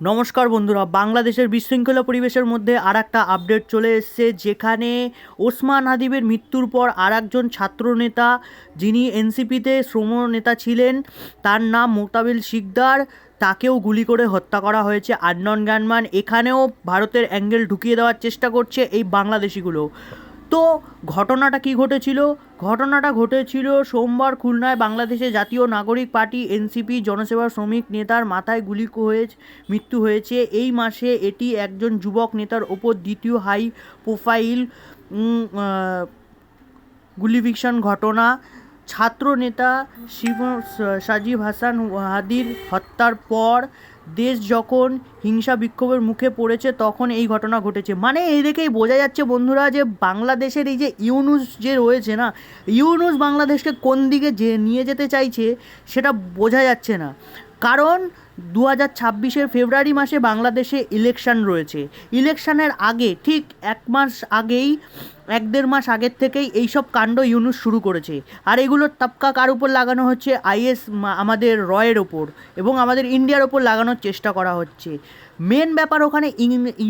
নমস্কার বন্ধুরা, বাংলাদেশের বিশৃঙ্খলা পরিবেশের মধ্যে আর একটা আপডেট চলে এসেছে, যেখানে ওসমান হাদিবের মৃত্যুর পর আর একজন ছাত্রনেতা যিনি এনসিপিতে শ্রম নেতা ছিলেন, তার নাম মোতাবিল শিকদার, তাকেও গুলি করে হত্যা করা হয়েছে আননন গানম্যান। এখানেও ভারতের অ্যাঙ্গেল ঢুকিয়ে দেওয়ার চেষ্টা করছে এই বাংলাদেশিগুলো। তো ঘটনাটা কি ঘটেছিল? ঘটনাটা ঘটেছিল সোমবার খুলনায় বাংলাদেশে জাতীয় নাগরিক পার্টি এনসিপি জনসেবা শ্রমিক নেতার মাথায় গুলি হয়ে মৃত্যু হয়েছে এই মাসে। এটি একজন যুবক নেতার ওপর দ্বিতীয় হাই প্রোফাইল গুলিভিকশন ঘটনা। ছাত্র নেতা সাজিব হাসান হাদির হত্যার পর দেশ যখন হিংসা বিক্ষোভের মুখে পড়েছে তখন এই ঘটনা ঘটেছে। মানে এই দেখেই বোঝা যাচ্ছে বন্ধুরা যে বাংলাদেশের এই যে ইউনুস যে রয়েছে না, ইউনুস বাংলাদেশকে কোন দিকে যে নিয়ে যেতে চাইছে সেটা বোঝা যাচ্ছে না। কারণ 2026-এর ফেব্রুয়ারি মাসে বাংলাদেশে ইলেকশন রয়েছে। ইলেকশনের আগে ঠিক এক দেড় মাস আগের থেকেই এইসব কাণ্ড ইউনুস শুরু করেছে। আর এগুলোর তাপকা কার উপর লাগানো হচ্ছে? আইএস আমাদের রয়ের ওপর এবং আমাদের ইন্ডিয়ার ওপর লাগানোর চেষ্টা করা হচ্ছে। মেন ব্যাপার ওখানে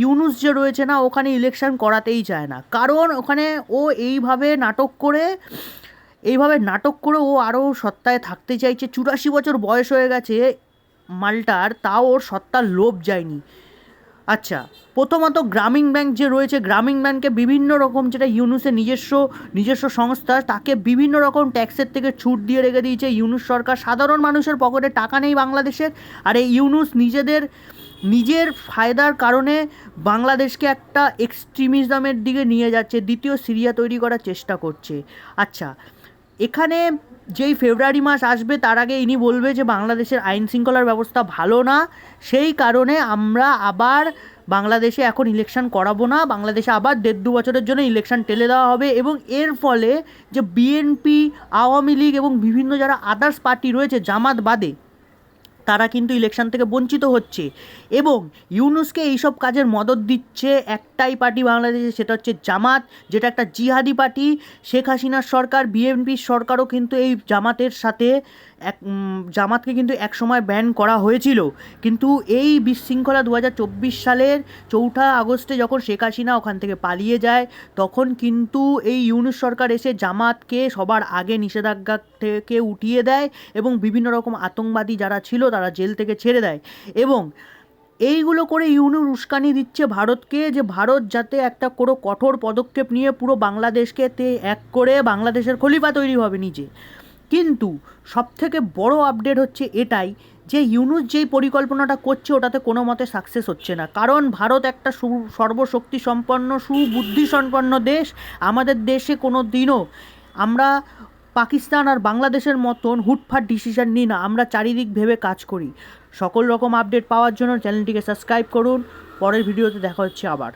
ইউনুস যে রয়েছে না, ওখানে ইলেকশন করাতেই চায় না। কারণ ওখানে ও এইভাবে নাটক করে ও আরও সত্তায় থাকতে চাইছে। 84 বছর বয়স হয়ে গেছে মালটার, তাও ওর সত্তার লোভ যায়নি। আচ্ছা, প্রথমত গ্রামীণ ব্যাংক যে রয়েছে, গ্রামীণ ব্যাংকে বিভিন্ন রকম, যেটা ইউনুসের নিজস্ব সংস্থা, তাকে বিভিন্ন রকম ট্যাক্সের থেকে ছুট দিয়ে রেখে দিয়েছে ইউনুস সরকার। সাধারণ মানুষের পকেটে টাকা নেই বাংলাদেশের, আর এই ইউনুস নিজের ফায়দার কারণে বাংলাদেশকে একটা এক্সট্রিমিজমের দিকে নিয়ে যাচ্ছে, দ্বিতীয় সিরিয়া তৈরি করার চেষ্টা করছে। আচ্ছা, এখানে যেই ফেব্রুয়ারি মাস আসবে তার আগে ইনি বলবে যে বাংলাদেশের আইন শৃঙ্খলার ব্যবস্থা ভালো না, সেই কারণে আমরা আবার বাংলাদেশে এখন ইলেকশন করাবো না, বাংলাদেশে আবার 1.5-2 বছরের জন্য ইলেকশন টেলে দেওয়া হবে। এবং এর ফলে যে বিএনপি, আওয়ামী লীগ এবং বিভিন্ন যারা আদার্স পার্টি রয়েছে জামাত বাদে, তারা কিন্তু ইলেকশন থেকে বঞ্চিত হচ্ছে। এবং ইউনুসকে এইসব কাজের মদত দিচ্ছে একটাই পার্টি বাংলাদেশে, সেটা হচ্ছে জামাত, যেটা একটা জিহাদি পার্টি। শেখ হাসিনার সরকার, বিএনপির সরকারও কিন্তু এই জামাতকে কিন্তু এক সময় ব্যান করা হয়েছিল। কিন্তু এই বিশৃঙ্খলা 2024 সালের 4 আগস্টে যখন শেখ হাসিনা ওখান থেকে পালিয়ে যায়, তখন কিন্তু এই ইউনুস সরকার এসে জামাতকে সবার আগে নিষেধাজ্ঞা থেকে উঠিয়ে দেয় এবং বিভিন্ন রকম আতঙ্কবাদী যারা ছিল তারা জেল থেকে ছেড়ে দেয়। এবং এইগুলো করে ইউনুস উস্কানি দিচ্ছে ভারতকে, যে ভারত যাতে একটা কোনো কঠোর পদক্ষেপ নিয়ে পুরো বাংলাদেশকে এক করে বাংলাদেশের খলিফা তৈরি হবে নিজে। কিন্তু সবথেকে বড় আপডেট হচ্ছে এটাই যে ইউনুস যেই পরিকল্পনাটা করছে ওটাতে কোনো মতে সাকসেস হচ্ছে না। কারণ ভারত একটা সর্বশক্তি সম্পন্ন, সুবুদ্ধি সম্পন্ন দেশ। আমাদের দেশে কোনো দিনও আমরা পাকিস্তান আর বাংলাদেশের মতন হুটফাট ডিসিশন নিই না, আমরা চারিদিক ভেবে কাজ করি। সকল রকম আপডেট পাওয়ার জন্য চ্যানেলটিকে সাবস্ক্রাইব করুন। পরের ভিডিওতে দেখা হচ্ছে আবার।